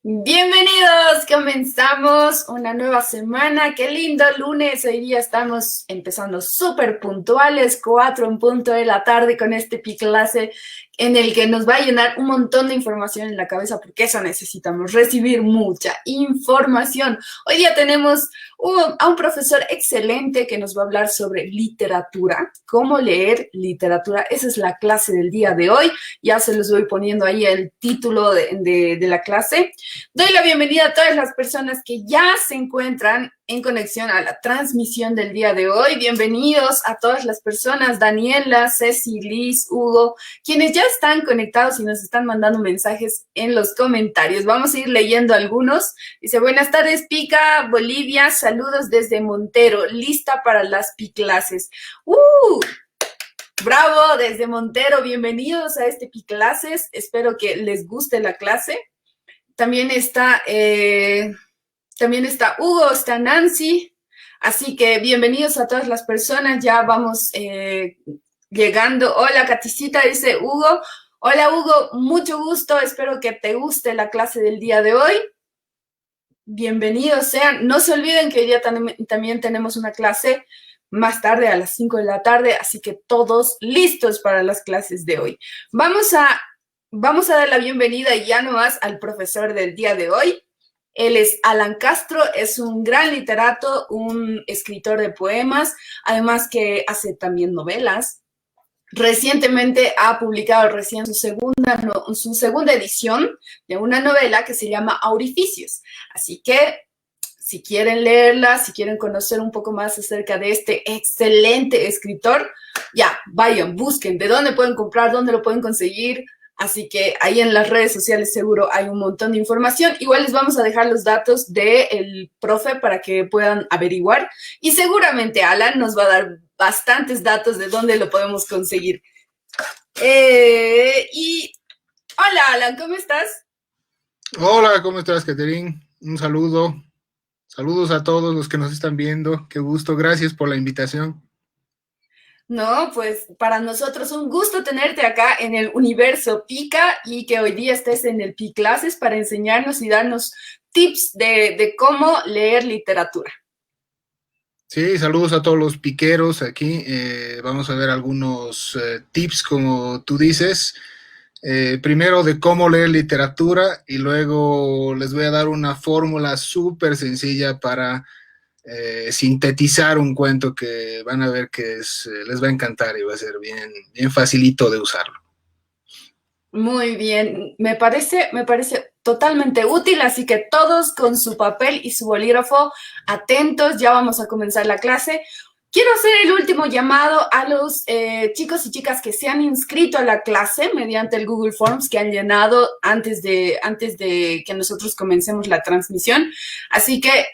Bienvenidos, comenzamos una nueva semana, qué lindo lunes, hoy día estamos empezando súper puntuales, 4 en punto de la tarde con este Piclase en el que nos va a llenar un montón de información en la cabeza porque eso necesitamos, recibir mucha información. Hoy día tenemos a un profesor excelente que nos va a hablar sobre literatura, cómo leer literatura, esa es la clase del día de hoy, ya se los voy poniendo ahí el título de la clase. Doy la bienvenida a todas las personas que ya se encuentran en conexión a la transmisión del día de hoy. Bienvenidos a todas las personas, Daniela, Ceci, Liz, Hugo, quienes ya están conectados y nos están mandando mensajes en los comentarios. Vamos a ir leyendo algunos. Dice, buenas tardes, Pica, Bolivia, saludos desde Montero, lista para las Piclases. Bravo, desde Montero, bienvenidos a este Piclases. Espero que les guste la clase. También está Hugo, está Nancy, así que bienvenidos a todas las personas, ya vamos llegando. Hola, Caticita, dice Hugo. Hola, Hugo, mucho gusto, espero que te guste la clase del día de hoy. Bienvenidos sean. No se olviden que hoy día también tenemos una clase más tarde a las 5 de la tarde, así que todos listos para las clases de hoy. Vamos a dar la bienvenida ya nomás al profesor del día de hoy. Él es Alan Castro, es un gran literato, un escritor de poemas, además que hace también novelas. Recientemente ha publicado recién su segunda edición de una novela que se llama Aurificios. Así que si quieren leerla, si quieren conocer un poco más acerca de este excelente escritor, ya, vayan, busquen de dónde pueden comprar, dónde lo pueden conseguir. Así que ahí en las redes sociales seguro hay un montón de información. Igual les vamos a dejar los datos del profe para que puedan averiguar. Y seguramente Alan nos va a dar bastantes datos de dónde lo podemos conseguir. Y hola Alan, ¿cómo estás? Hola, ¿cómo estás, Catherine? Un saludo. Saludos a todos los que nos están viendo. Qué gusto. Gracias por la invitación. No, pues para nosotros un gusto tenerte acá en el universo Pica y que hoy día estés en el Piclases para enseñarnos y darnos tips de cómo leer literatura. Sí, saludos a todos los piqueros aquí. Vamos a ver algunos tips, como tú dices. Primero de cómo leer literatura y luego les voy a dar una fórmula súper sencilla para sintetizar un cuento que van a ver que les va a encantar y va a ser bien, bien facilito de usarlo. Muy bien, me parece totalmente útil, así que todos con su papel y su bolígrafo atentos, ya vamos a comenzar la clase. Quiero hacer el último llamado a los chicos y chicas que se han inscrito a la clase mediante el Google Forms que han llenado antes de que nosotros comencemos la transmisión. Así que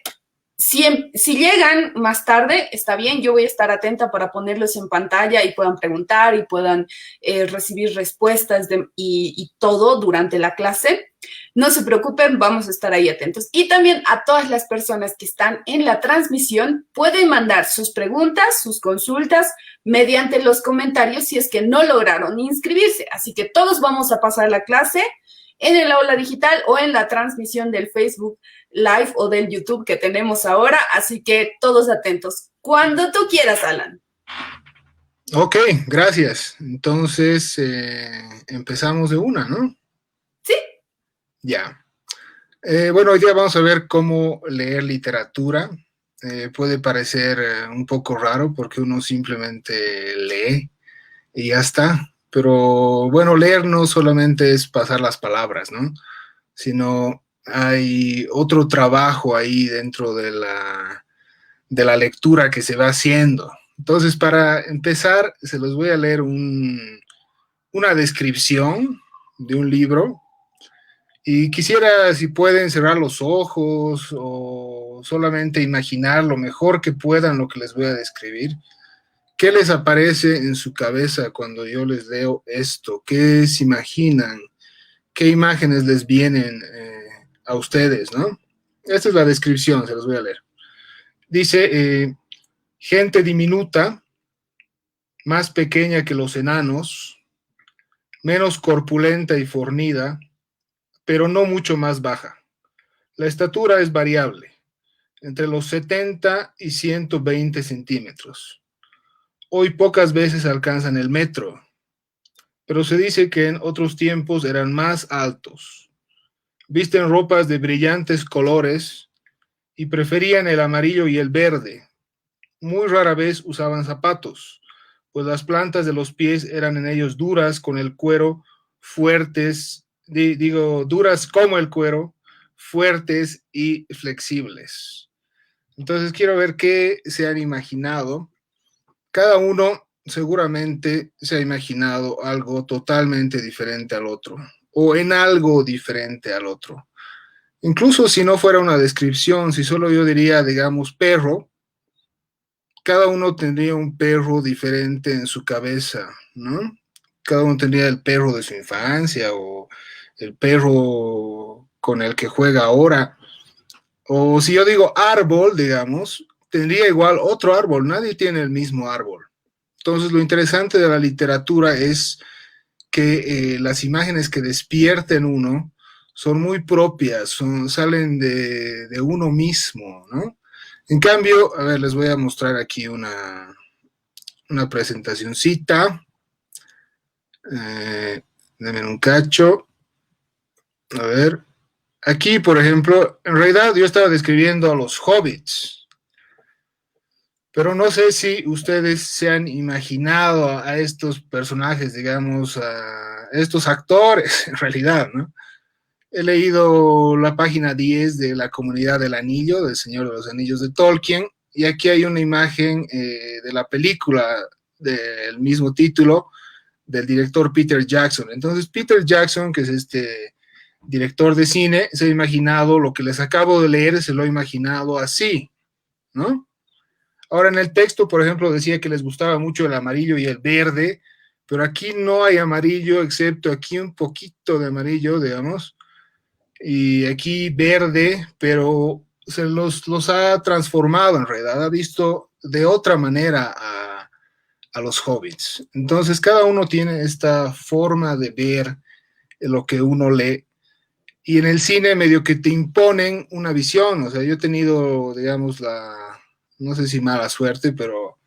si llegan más tarde, está bien, yo voy a estar atenta para ponerlos en pantalla y puedan preguntar y puedan recibir respuestas y todo durante la clase. No se preocupen, vamos a estar ahí atentos. Y también a todas las personas que están en la transmisión, pueden mandar sus preguntas, sus consultas mediante los comentarios si es que no lograron inscribirse. Así que todos vamos a pasar la clase en el aula digital o en la transmisión del Facebook Live o del YouTube que tenemos ahora, así que todos atentos. Cuando tú quieras, Alan. Ok, gracias. Entonces, empezamos de una, ¿no? ¿Sí? Ya. Bueno, hoy día vamos a ver cómo leer literatura. Puede parecer un poco raro porque uno simplemente lee y ya está. Pero bueno, leer no solamente es pasar las palabras, ¿no? Sino hay otro trabajo ahí dentro de la lectura que se va haciendo. Entonces, para empezar, se los voy a leer una descripción de un libro y quisiera, si pueden, cerrar los ojos o solamente imaginar lo mejor que puedan lo que les voy a describir. ¿Qué les aparece en su cabeza cuando yo les leo esto? ¿Qué se imaginan? ¿Qué imágenes les vienen a ustedes, no? Esta es la descripción, se los voy a leer. Dice, gente diminuta, más pequeña que los enanos, menos corpulenta y fornida, pero no mucho más baja. La estatura es variable, entre los 70 y 120 centímetros. Hoy pocas veces alcanzan el metro, pero se dice que en otros tiempos eran más altos. Visten ropas de brillantes colores y preferían el amarillo y el verde. Muy rara vez usaban zapatos, pues las plantas de los pies eran en ellos duras con el cuero, fuertes, duras como el cuero, fuertes y flexibles. Entonces quiero ver qué se han imaginado. Cada uno seguramente se ha imaginado algo totalmente diferente al otro, o en algo diferente al otro. Incluso si no fuera una descripción, si solo yo diría, digamos, perro, cada uno tendría un perro diferente en su cabeza, ¿no? Cada uno tendría el perro de su infancia o el perro con el que juega ahora. O si yo digo árbol, digamos, tendría igual otro árbol. Nadie tiene el mismo árbol. Entonces, lo interesante de la literatura es que las imágenes que despierten uno son muy propias, salen de uno mismo, ¿no? En cambio, a ver, les voy a mostrar aquí una presentacioncita. Denme un cacho. A ver. Aquí, por ejemplo, en realidad yo estaba describiendo a los hobbits, pero no sé si ustedes se han imaginado a estos personajes, digamos, a estos actores, en realidad, ¿no? He leído la página 10 de La Comunidad del Anillo, del Señor de los Anillos de Tolkien, y aquí hay una imagen de la película del mismo título del director Peter Jackson. Entonces, Peter Jackson, que es este director de cine, se ha imaginado lo que les acabo de leer, se lo ha imaginado así, ¿no? Ahora, en el texto, por ejemplo, decía que les gustaba mucho el amarillo y el verde, pero aquí no hay amarillo, excepto aquí un poquito de amarillo, digamos, y aquí verde, pero se los ha transformado en realidad, ha visto de otra manera a los hobbits. Entonces, cada uno tiene esta forma de ver lo que uno lee, y en el cine medio que te imponen una visión. O sea, yo he tenido, digamos, no sé si mala suerte, pero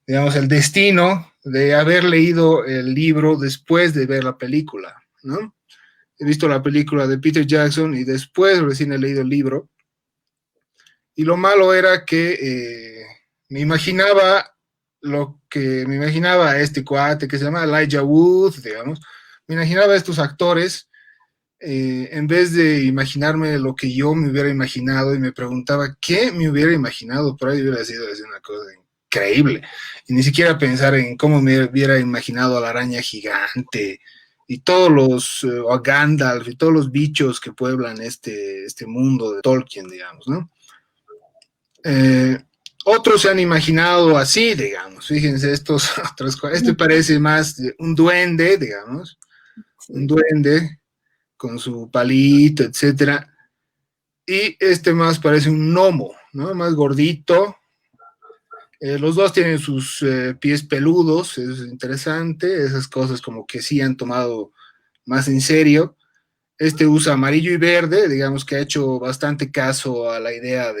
digamos, el destino de haber leído el libro después de ver la película, ¿no? He visto la película de Peter Jackson y después recién he leído el libro. Y lo malo era que me imaginaba lo que me imaginaba a este cuate que se llama Elijah Wood, digamos. Me imaginaba a estos actores en vez de imaginarme lo que yo me hubiera imaginado, y me preguntaba qué me hubiera imaginado. Por ahí hubiera sido una cosa increíble. Y ni siquiera pensar en cómo me hubiera imaginado a la araña gigante y todos los, a Gandalf y todos los bichos que pueblan este mundo de Tolkien, digamos, ¿no? Otros se han imaginado así, digamos. Fíjense, estos otros, este parece más un duende, digamos, un duende con su palito, etcétera. Y este más parece un gnomo, ¿no? Más gordito. Los dos tienen sus pies peludos, es interesante, esas cosas como que sí han tomado más en serio. Este usa amarillo y verde, digamos que ha hecho bastante caso a la idea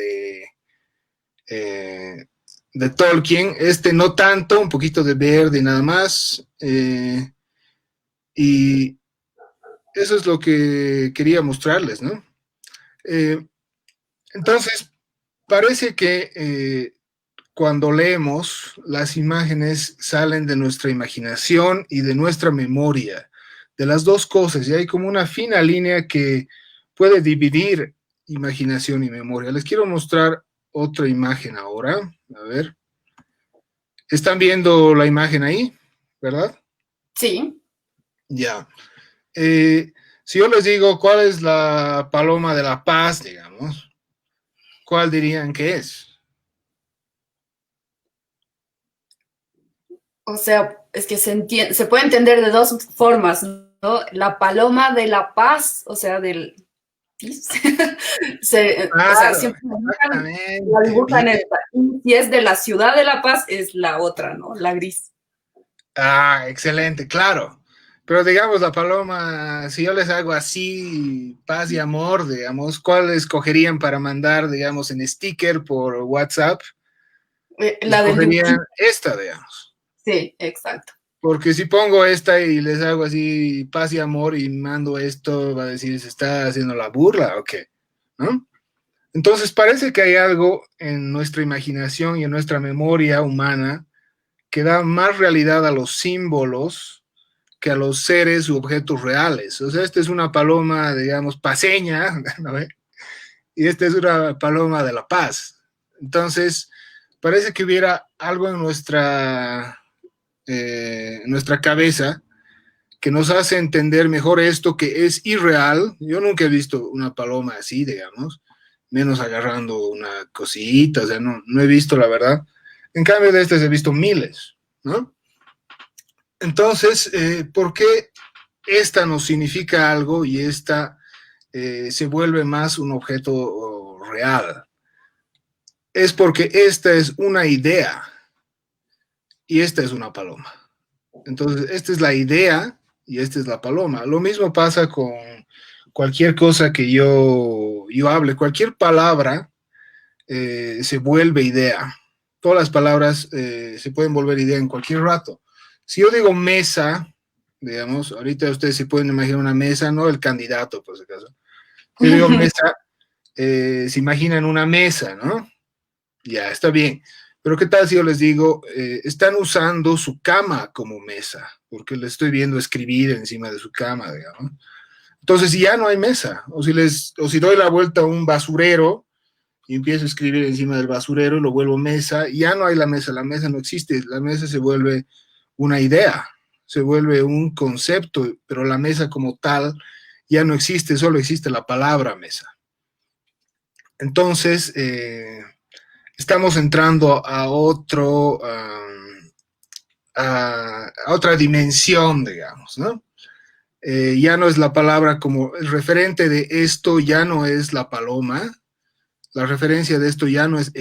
eh, de Tolkien. Este no tanto, un poquito de verde nada más. Y eso es lo que quería mostrarles, ¿no? Entonces, parece que cuando leemos, las imágenes salen de nuestra imaginación y de nuestra memoria, de las dos cosas, y hay como una fina línea que puede dividir imaginación y memoria. Les quiero mostrar otra imagen ahora. A ver. ¿Están viendo la imagen ahí? ¿Verdad? Sí. Ya. Si yo les digo cuál es la paloma de la paz, digamos, ¿cuál dirían que es? O sea, es que se puede entender de dos formas, ¿no? La paloma de la paz, o sea, del... o sea, Claro, siempre la exactamente. dibujan esta. Y si es de la ciudad de La Paz, es la otra, ¿no? La gris. Ah, excelente, claro. Pero digamos, la paloma, si yo les hago así, paz y amor, digamos, ¿cuál escogerían para mandar, digamos, en sticker por WhatsApp? La del Escogerían dibujito. esta, digamos. Sí, exacto. Porque si pongo esta y les hago así paz y amor y mando esto, va a decir, ¿se está haciendo la burla o qué? ¿No? Entonces parece que hay algo en nuestra imaginación y en nuestra memoria humana que da más realidad a los símbolos que a los seres u objetos reales. O sea, esta es una paloma, digamos, paseña, ¿no? Y esta es una paloma de la paz. Entonces, parece que hubiera algo en nuestra cabeza que nos hace entender mejor esto que es irreal. Yo nunca he visto una paloma así, digamos, menos agarrando una cosita, o sea, no he visto la verdad. En cambio de estas he visto miles, ¿no? Entonces, ¿por qué esta nos significa algo y esta se vuelve más un objeto real? Es porque esta es una idea y esta es una paloma. Entonces, esta es la idea y esta es la paloma. Lo mismo pasa con cualquier cosa que yo hable, cualquier palabra se vuelve idea. Todas las palabras se pueden volver idea en cualquier rato. Si yo digo mesa, digamos, ahorita ustedes se pueden imaginar una mesa, no el candidato, por si acaso. Si yo digo mesa, se imaginan una mesa, ¿no? Ya, está bien. Pero ¿qué tal si yo les digo, están usando su cama como mesa? Porque les estoy viendo escribir encima de su cama, digamos. Entonces ya no hay mesa. O si doy la vuelta a un basurero y empiezo a escribir encima del basurero y lo vuelvo mesa, ya no hay la mesa no existe. La mesa se vuelve una idea, se vuelve un concepto, pero la mesa como tal ya no existe, solo existe la palabra mesa. Entonces, estamos entrando a otra dimensión, digamos, ¿no? Ya no es la palabra como el referente de esto, ya no es la paloma, la referencia de esto ya no es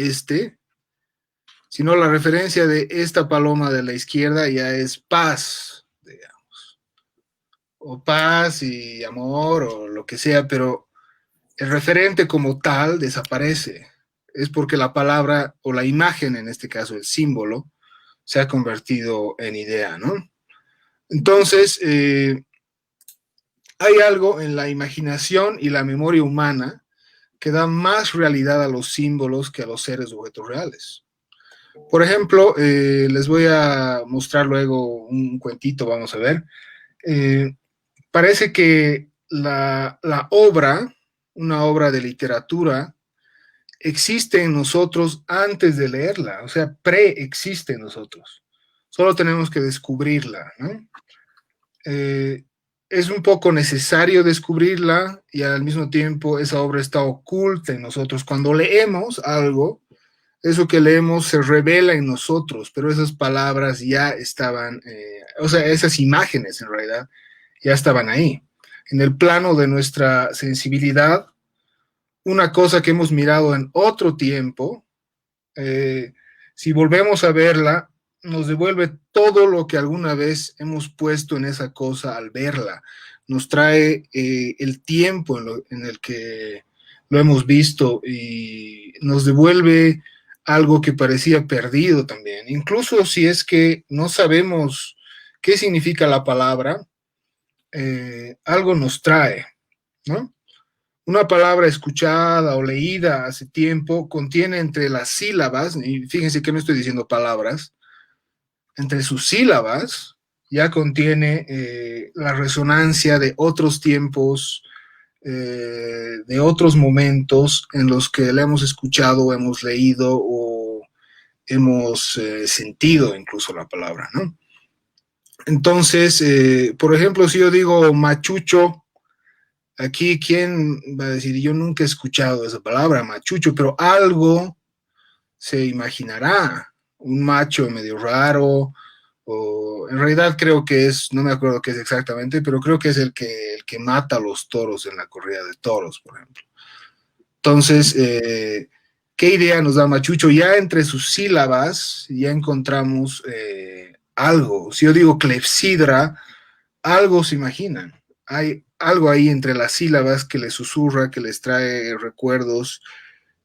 sino la referencia de esta paloma de la izquierda ya es paz, digamos, o paz y amor o lo que sea, pero el referente como tal desaparece. Es porque la palabra o la imagen, en este caso el símbolo, se ha convertido en idea, ¿no? Entonces, hay algo en la imaginación y la memoria humana que da más realidad a los símbolos que a los seres u objetos reales. Por ejemplo, les voy a mostrar luego un cuentito, vamos a ver. Parece que la obra, una obra de literatura, existe en nosotros antes de leerla, o sea, preexiste en nosotros. Solo tenemos que descubrirla, ¿no? Es un poco necesario descubrirla y al mismo tiempo esa obra está oculta en nosotros. Cuando leemos algo, eso que leemos se revela en nosotros, pero esas palabras ya estaban, o sea, esas imágenes en realidad ya estaban ahí. En el plano de nuestra sensibilidad, una cosa que hemos mirado en otro tiempo, si volvemos a verla, nos devuelve todo lo que alguna vez hemos puesto en esa cosa al verla. Nos trae el tiempo en el que lo hemos visto y nos devuelve algo que parecía perdido también. Incluso si es que no sabemos qué significa la palabra, algo nos trae, ¿no? Una palabra escuchada o leída hace tiempo contiene entre las sílabas, y fíjense que no estoy diciendo palabras, entre sus sílabas ya contiene la resonancia de otros tiempos, de otros momentos en los que la hemos escuchado, hemos leído o hemos sentido incluso la palabra, ¿no? Entonces, por ejemplo, si yo digo machucho, aquí, ¿quién va a decir? Yo nunca he escuchado esa palabra, machucho, pero algo se imaginará. Un macho medio raro, o en realidad creo que es, no me acuerdo qué es exactamente, pero creo que es el que mata a los toros en la corrida de toros, por ejemplo. Entonces, ¿qué idea nos da machucho? Ya entre sus sílabas ya encontramos algo. Si yo digo clepsidra, algo se imaginan. Hay algo ahí entre las sílabas que les susurra, que les trae recuerdos,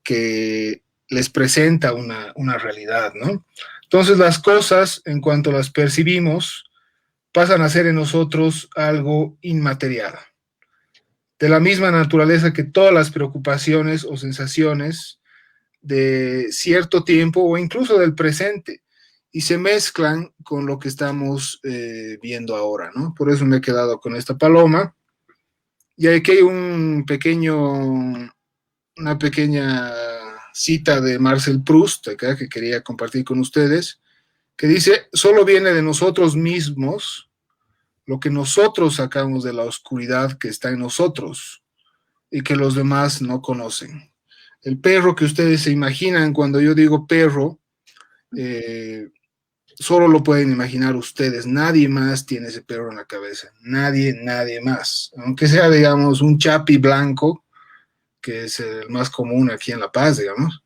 que les presenta una realidad, ¿no? Entonces las cosas, en cuanto las percibimos, pasan a ser en nosotros algo inmaterial, de la misma naturaleza que todas las preocupaciones o sensaciones de cierto tiempo o incluso del presente, y se mezclan con lo que estamos viendo ahora, ¿no? Por eso me he quedado con esta paloma. Y aquí hay una pequeña cita de Marcel Proust, acá, que quería compartir con ustedes, que dice: solo viene de nosotros mismos lo que nosotros sacamos de la oscuridad que está en nosotros y que los demás no conocen. El perro que ustedes se imaginan cuando yo digo perro, eh, solo lo pueden imaginar ustedes. Nadie más tiene ese perro en la cabeza. Nadie más. Aunque sea, digamos, un chapi blanco, que es el más común aquí en La Paz, digamos.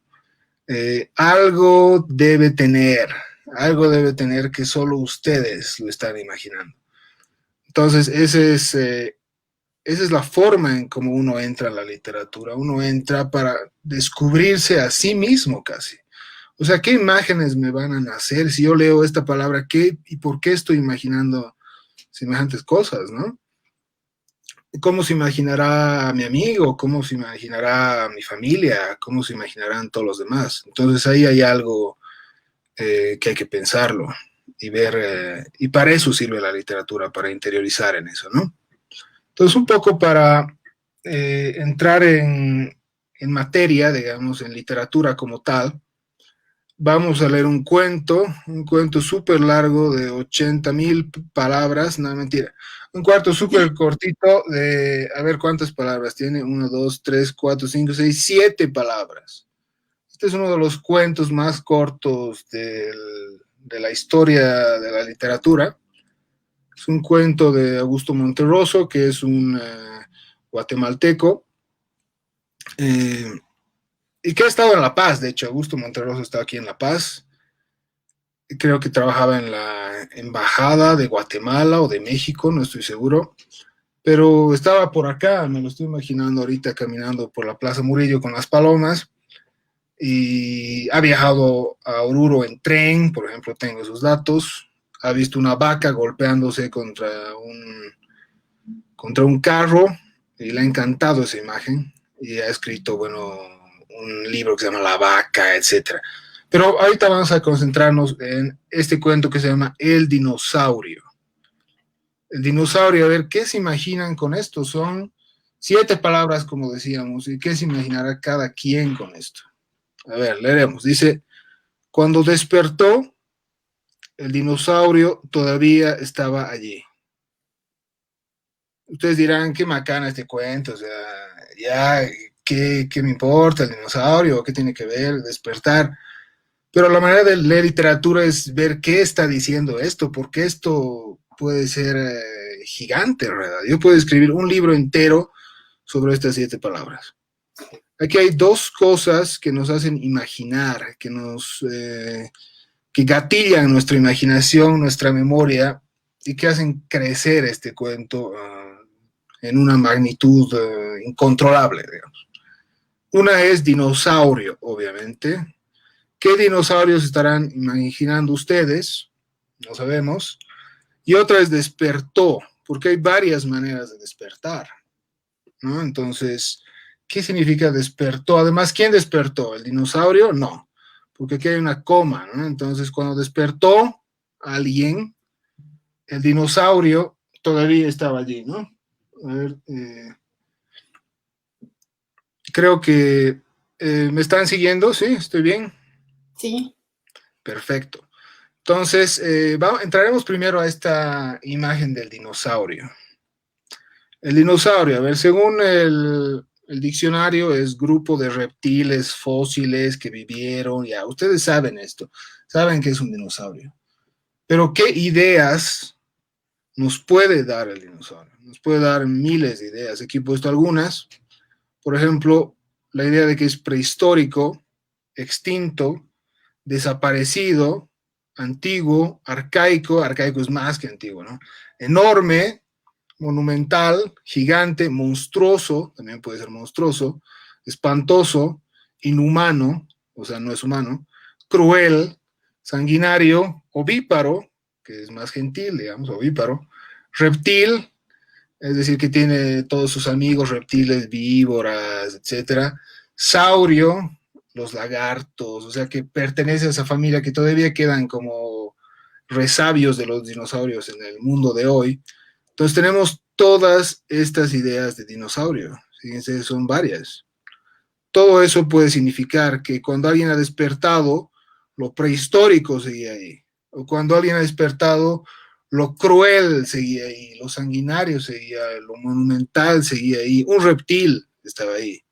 Algo debe tener que solo ustedes lo están imaginando. Entonces, esa es la forma en cómo uno entra a la literatura. Uno entra para descubrirse a sí mismo casi. O sea, ¿qué imágenes me van a nacer si yo leo esta palabra? ¿Qué y por qué estoy imaginando semejantes cosas, no? ¿Cómo se imaginará mi amigo? ¿Cómo se imaginará mi familia? ¿Cómo se imaginarán todos los demás? Entonces ahí hay algo que hay que pensarlo y ver, y para eso sirve la literatura, para interiorizar en eso, ¿no? Entonces, un poco para entrar en materia, digamos, en literatura como tal, vamos a leer un cuento súper largo de 80,000 palabras, no, mentira, un cuarto súper cortito de, a ver cuántas palabras tiene, 1, 2, 3, 4, 5, 6, 7 palabras. Este es uno de los cuentos más cortos de la historia de la literatura. Es un cuento de Augusto Monterroso, que es un guatemalteco, eh, y que ha estado en La Paz. De hecho, Augusto Monterroso está aquí en La Paz. Creo que trabajaba en la embajada de Guatemala o de México, no estoy seguro, pero estaba por acá, me lo estoy imaginando ahorita caminando por la Plaza Murillo con las palomas, y ha viajado a Oruro en tren, por ejemplo, tengo esos datos. Ha visto una vaca golpeándose contra un carro y le ha encantado esa imagen, y ha escrito, bueno, un libro que se llama La Vaca, etcétera. Pero ahorita vamos a concentrarnos en este cuento que se llama El Dinosaurio. El dinosaurio, a ver, ¿qué se imaginan con esto? Son 7 palabras, como decíamos, y ¿qué se imaginará cada quien con esto? A ver, leeremos. Dice: cuando despertó, el dinosaurio todavía estaba allí. Ustedes dirán: qué macana este cuento, o sea, ya, ¿qué me importa el dinosaurio? ¿Qué tiene que ver despertar? Pero la manera de leer literatura es ver qué está diciendo esto, porque esto puede ser gigante, ¿verdad? Yo puedo escribir un libro entero sobre estas 7 palabras. Aquí hay 2 cosas que nos hacen imaginar, que gatillan nuestra imaginación, nuestra memoria, y que hacen crecer este cuento en una magnitud incontrolable, digamos. Una es dinosaurio, obviamente. ¿Qué dinosaurios estarán imaginando ustedes? No sabemos. Y otra es despertó, porque hay varias maneras de despertar, ¿no? Entonces, ¿qué significa despertó? Además, ¿quién despertó? ¿El dinosaurio? No, porque aquí hay una coma, ¿no? Entonces, cuando despertó alguien, el dinosaurio todavía estaba allí, ¿no? A ver, creo que me están siguiendo, ¿sí? ¿Estoy bien? Sí. Perfecto. Entonces, entraremos primero a esta imagen del dinosaurio. El dinosaurio, a ver, según el diccionario, es grupo de reptiles fósiles que vivieron, ya, ustedes saben esto, saben que es un dinosaurio. Pero ¿qué ideas nos puede dar el dinosaurio? Nos puede dar miles de ideas. Aquí he puesto algunas. Por ejemplo, la idea de que es prehistórico, extinto, desaparecido, antiguo, arcaico, arcaico es más que antiguo, ¿no? Enorme, monumental, gigante, monstruoso, también puede ser monstruoso, espantoso, inhumano, o sea, no es humano, cruel, sanguinario, ovíparo, que es más gentil, digamos, ovíparo, reptil, es decir, que tiene todos sus amigos reptiles, víboras, etcétera, saurio, los lagartos, o sea, que pertenece a esa familia que todavía quedan como resabios de los dinosaurios en el mundo de hoy. Entonces tenemos todas estas ideas de dinosaurio, fíjense, son varias. Todo eso puede significar que cuando alguien ha despertado, lo prehistórico seguía ahí, o cuando alguien ha despertado, lo cruel seguía ahí, lo sanguinario seguía, lo monumental seguía ahí, un reptil estaba ahí,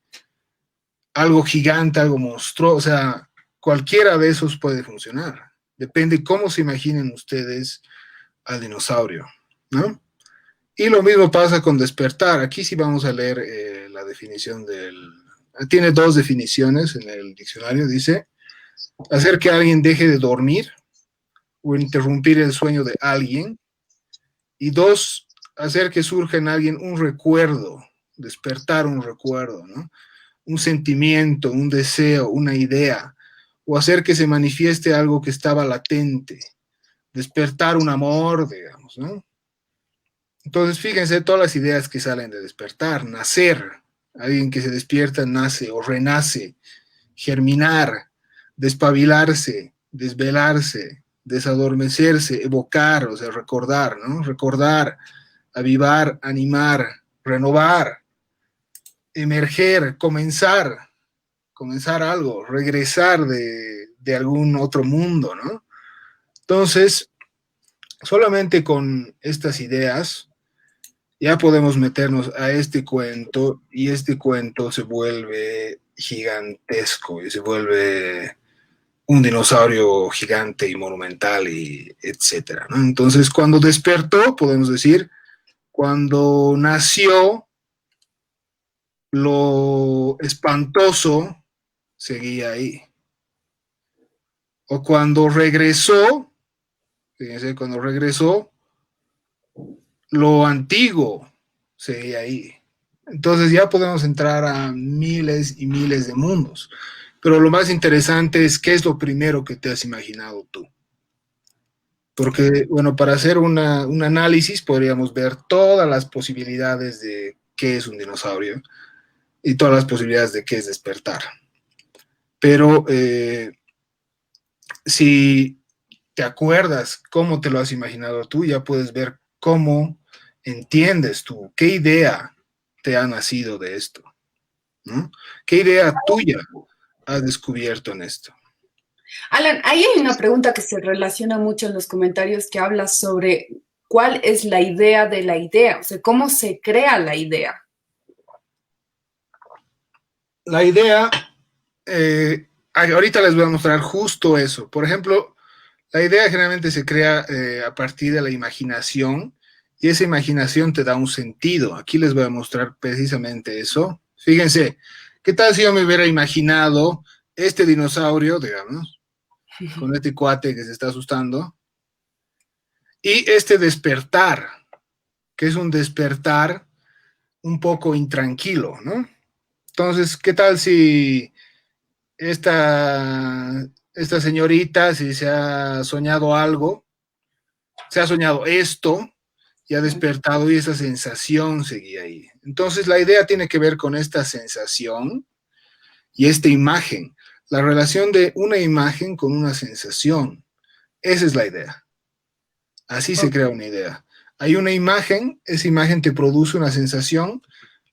algo gigante, algo monstruoso, o sea, cualquiera de esos puede funcionar. Depende cómo se imaginen ustedes al dinosaurio, ¿no? Y lo mismo pasa con despertar. Aquí sí vamos a leer la definición del... Tiene dos definiciones en el diccionario. Dice, hacer que alguien deje de dormir o interrumpir el sueño de alguien. Y dos, hacer que surja en alguien un recuerdo, despertar un recuerdo, ¿no? Un sentimiento, un deseo, una idea, o hacer que se manifieste algo que estaba latente, despertar un amor, digamos, ¿no? Entonces, fíjense todas las ideas que salen de despertar, nacer, alguien que se despierta, nace o renace, germinar, despabilarse, desvelarse, desadormecerse, evocar, o sea, recordar, ¿no? Recordar, avivar, animar, renovar, emerger, comenzar algo, regresar de algún otro mundo, ¿no? Entonces, solamente con estas ideas ya podemos meternos a este cuento y este cuento se vuelve gigantesco y se vuelve un dinosaurio gigante y monumental y etcétera, ¿no? Entonces, cuando despertó, podemos decir, cuando nació, lo espantoso seguía ahí. O cuando regresó, fíjense, cuando regresó, lo antiguo seguía ahí. Entonces ya podemos entrar a miles y miles de mundos. Pero lo más interesante es qué es lo primero que te has imaginado tú. Porque, bueno, para hacer un análisis podríamos ver todas las posibilidades de qué es un dinosaurio y todas las posibilidades de qué es despertar. Pero si te acuerdas cómo te lo has imaginado tú, ya puedes ver cómo entiendes tú, qué idea te ha nacido de esto, ¿no? ¿Qué idea tuya has descubierto en esto? Alan, ahí hay una pregunta que se relaciona mucho en los comentarios que habla sobre cuál es la idea de la idea, o sea, cómo se crea la idea. La idea, ahorita les voy a mostrar justo eso. Por ejemplo, la idea generalmente se crea a partir de la imaginación y esa imaginación te da un sentido. Aquí les voy a mostrar precisamente eso. Fíjense, ¿qué tal si yo me hubiera imaginado este dinosaurio, digamos, con este cuate que se está asustando, y este despertar, que es un despertar un poco intranquilo, ¿no? Entonces, ¿qué tal si esta señorita, si se ha soñado algo, se ha soñado esto y ha despertado y esa sensación seguía ahí? Entonces, la idea tiene que ver con esta sensación y esta imagen, la relación de una imagen con una sensación. Esa es la idea. Así se crea una idea. Hay una imagen, esa imagen te produce una sensación,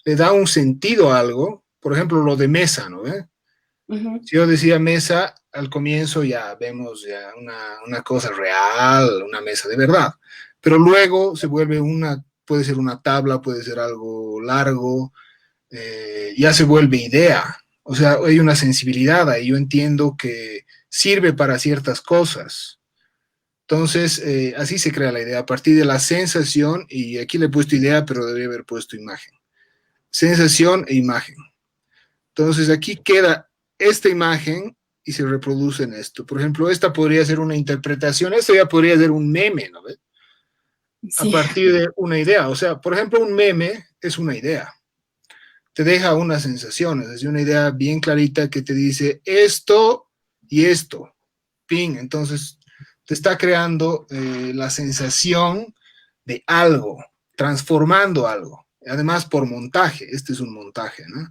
le da un sentido a algo, por ejemplo, lo de mesa, ¿no? Si yo decía mesa, al comienzo ya vemos ya una cosa real, una mesa de verdad, pero luego se vuelve puede ser una tabla, puede ser algo largo, ya se vuelve idea, o sea, hay una sensibilidad ahí, yo entiendo que sirve para ciertas cosas. Entonces, así se crea la idea, a partir de la sensación, y aquí le he puesto idea, pero debería haber puesto imagen. Sensación e imagen. Entonces, aquí queda esta imagen y se reproduce en esto. Por ejemplo, esta podría ser una interpretación, esto ya podría ser un meme, ¿no ves? A Sí, partir de una idea. O sea, por ejemplo, un meme es una idea. Te deja unas sensaciones, es una idea bien clarita que te dice esto y esto. Ping. Entonces, te está creando la sensación de algo, transformando algo. Además, por montaje. Este es un montaje, ¿no?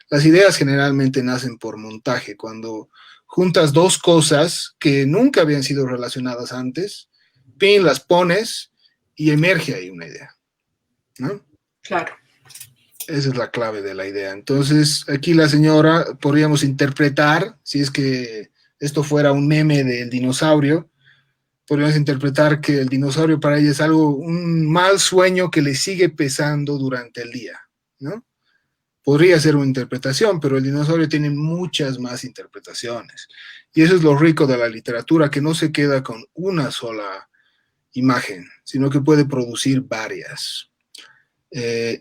Las ideas generalmente nacen por montaje, cuando juntas dos cosas que nunca habían sido relacionadas antes, pin, las pones y emerge ahí una idea, ¿no? claro. Esa es la clave de la idea. Entonces, aquí la señora podríamos interpretar, si es que esto fuera un meme del dinosaurio, podríamos interpretar que el dinosaurio para ella es algo, un mal sueño que le sigue pesando durante el día, ¿no? Podría ser una interpretación, pero el dinosaurio tiene muchas más interpretaciones. Y eso es lo rico de la literatura, que no se queda con una sola imagen, sino que puede producir varias.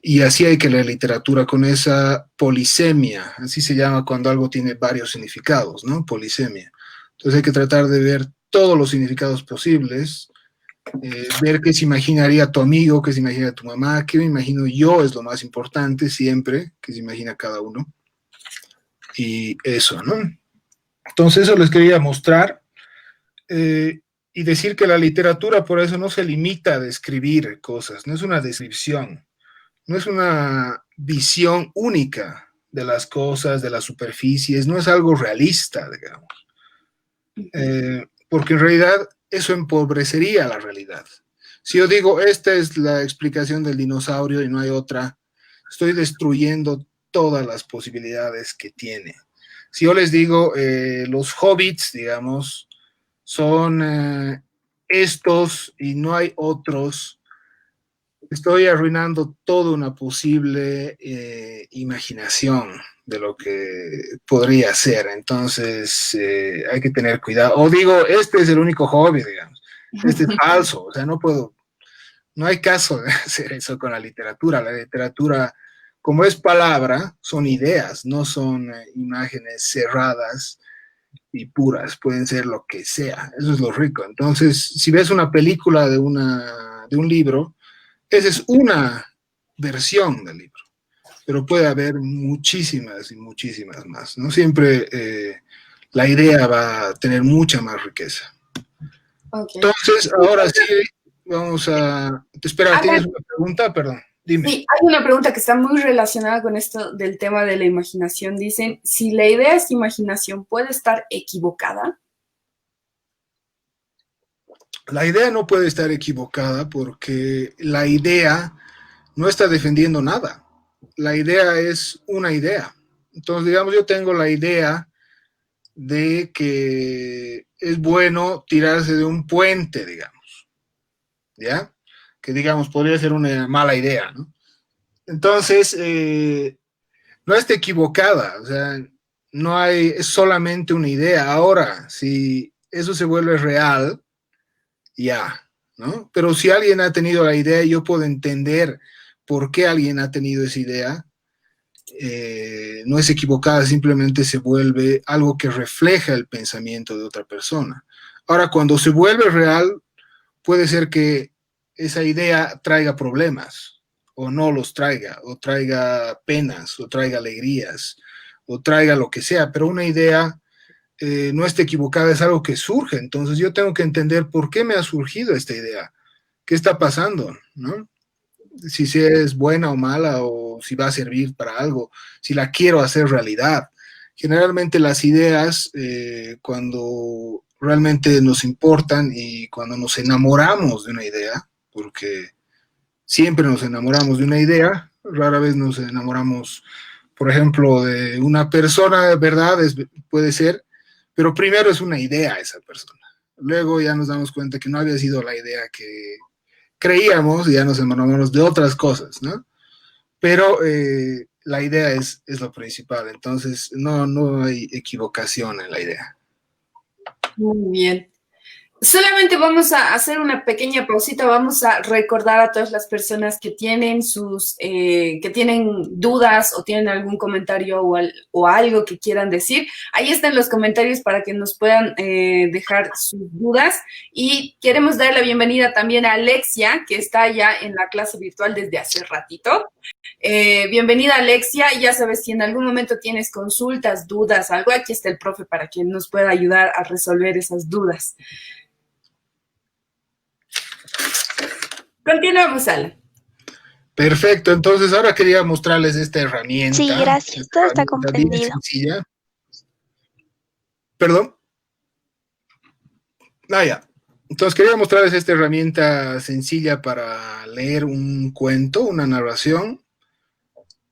Y así hay que leer literatura con esa polisemia, así se llama cuando algo tiene varios significados, ¿no? Polisemia. Entonces hay que tratar de ver todos los significados posibles, ver qué se imaginaría tu amigo, qué se imagina tu mamá, qué me imagino yo es lo más importante siempre, que se imagina cada uno. Y eso, ¿no? Entonces eso les quería mostrar y decir que la literatura por eso no se limita a describir cosas, no es una descripción, no es una visión única de las cosas, de las superficies, no es algo realista, digamos. Porque en realidad eso empobrecería la realidad. Si yo digo, esta es la explicación del dinosaurio y no hay otra, estoy destruyendo todas las posibilidades que tiene. Si yo les digo, los hobbits, digamos, son estos y no hay otros, estoy arruinando toda una posible imaginación de lo que podría ser. Entonces, hay que tener cuidado. O digo, este es el único hobby, digamos. Este es falso. O sea, no puedo, no hay caso de hacer eso con la literatura. La literatura, como es palabra, son ideas, no son imágenes cerradas y puras. Pueden ser lo que sea. Eso es lo rico. Entonces, si ves una película de un libro, esa es una versión del libro, pero puede haber muchísimas y muchísimas más. No siempre la idea va a tener mucha más riqueza. Ok. Entonces, ahora sí, vamos a... Espera, Acá, ¿tienes una pregunta? Perdón, dime. sí, hay una pregunta que está muy relacionada con esto del tema de la imaginación. Dicen, si la idea es imaginación, ¿puede estar equivocada? La idea no puede estar equivocada porque la idea no está defendiendo nada. La idea es una idea. Entonces, digamos, yo tengo la idea de que es bueno tirarse de un puente, digamos, ¿ya? Que digamos, podría ser una mala idea, ¿no? Entonces, no está equivocada, o sea, no hay, es solamente una idea. Ahora, si eso se vuelve real, ya, ¿no? Pero si alguien ha tenido la idea, yo puedo entender por qué alguien ha tenido esa idea. No es equivocada, simplemente se vuelve algo que refleja el pensamiento de otra persona. Ahora, cuando se vuelve real, puede ser que esa idea traiga problemas, o no los traiga, o traiga penas, o traiga alegrías, o traiga lo que sea, pero una idea no está equivocada, es algo que surge. Entonces yo tengo que entender por qué me ha surgido esta idea, qué está pasando, ¿no? Si es buena o mala o si va a servir para algo, si la quiero hacer realidad. Generalmente las ideas, cuando realmente nos importan y cuando nos enamoramos de una idea, porque siempre nos enamoramos de una idea, rara vez nos enamoramos, por ejemplo, de una persona, ¿verdad? Puede ser, pero primero es una idea esa persona. Luego ya nos damos cuenta que no había sido la idea que creíamos y ya nos enamoramos de otras cosas, ¿no? Pero la idea es lo principal, entonces no hay equivocación en la idea. Muy bien. Solamente vamos a hacer una pequeña pausita, vamos a recordar a todas las personas que tienen que tienen dudas o tienen algún comentario o algo que quieran decir. Ahí están los comentarios para que nos puedan dejar sus dudas. Y queremos dar la bienvenida también a Alexia, que está ya en la clase virtual desde hace ratito. Bienvenida Alexia, ya sabes, si en algún momento tienes consultas, dudas, algo, aquí está el profe para que nos pueda ayudar a resolver esas dudas. Continuamos, Alan. Perfecto, entonces ahora quería mostrarles esta herramienta. Sí, gracias, todo está comprendido. Bien sencilla. ¿Perdón? Ya. Entonces quería mostrarles esta herramienta sencilla para leer un cuento, una narración.